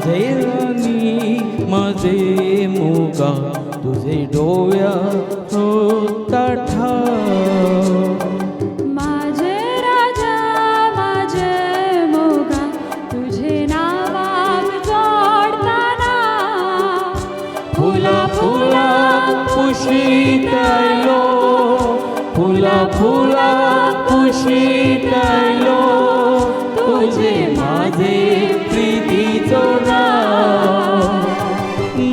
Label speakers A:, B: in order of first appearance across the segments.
A: माझे राणी माझे मोगा तुझे डोळ्यात होता ठाव.
B: माझे राजा माझे मोगा तुझे नावात जोडताना
A: फुला फुला कुशीत आलो फुला फुला कुशीत आलो तुझे माझे प्रीतीचं नाव.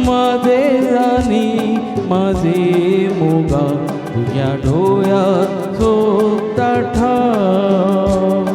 A: माझे राणी माझे मोगा तुझ्या डोळ्यात होता ठाव.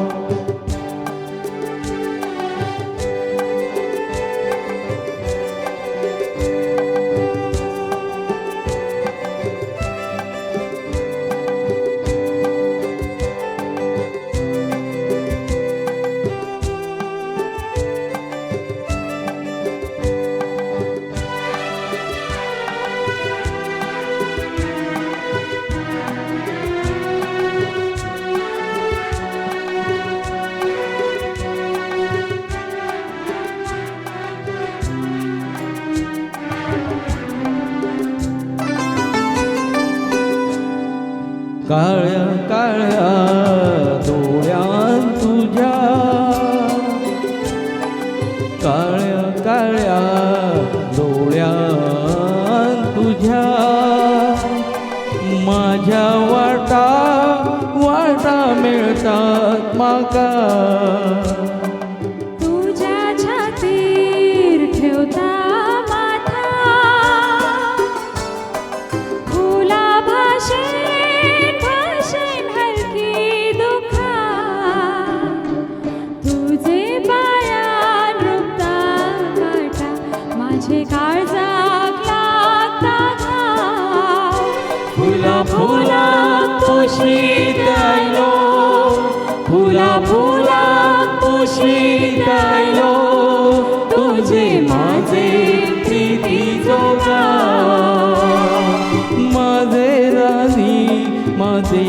A: काळ्या काळ्या डोळ्यात तुझ्या काळ्या काळ्या डोळ्यात तुझ्या माझ्या वाटा वाटा मिळतात माका.
B: तुझ्या छातीर ठेवता माथा फुला भाषेन भाषेन हलकी दुखा तुझे पायान रुपता काटा माझे काळजाक लागता घाव.
A: फुला फुला कुशीत आलो फुला फुला कुशीत आलो तुझे माझे प्रीतीचं नाव. माझे राणी माझे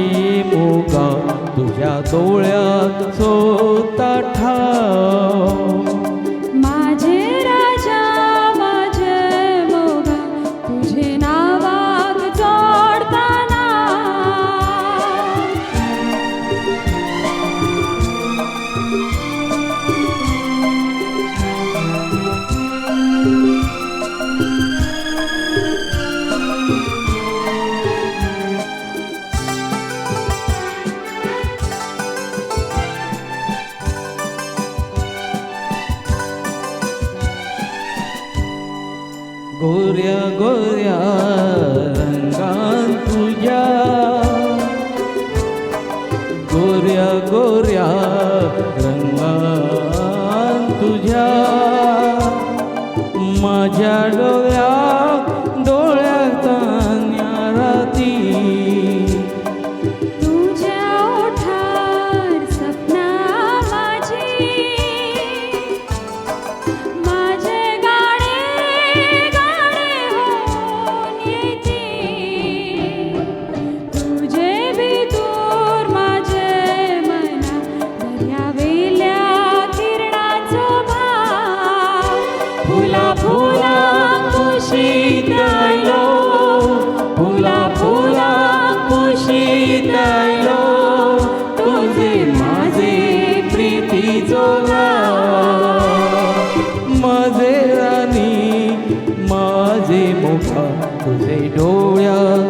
A: मोगा तुझ्या डोळ्यात होता ठाव.
B: माझे राजा माझे मोगा तुझे नावात जोडताना
A: गोऱ्या गोऱ्या रंगात तुझ्या गोऱ्या गोऱ्या रंगात तुझ्या माझ्या डोळ्यात डोळ्यात राती
B: तुझ्या ओठार सपना माझी माझे गाणे गाणे होऊन येते तुझे भितूर माझे मना दर्यावेल्या किरणाचो भाव.
A: फुला फुला कुशीत आलो फुला फुला कुशीत आलो तुझे माझे प्रीतीचं नाव. माझे राणी माझे मोगा तुझे डोळ्यात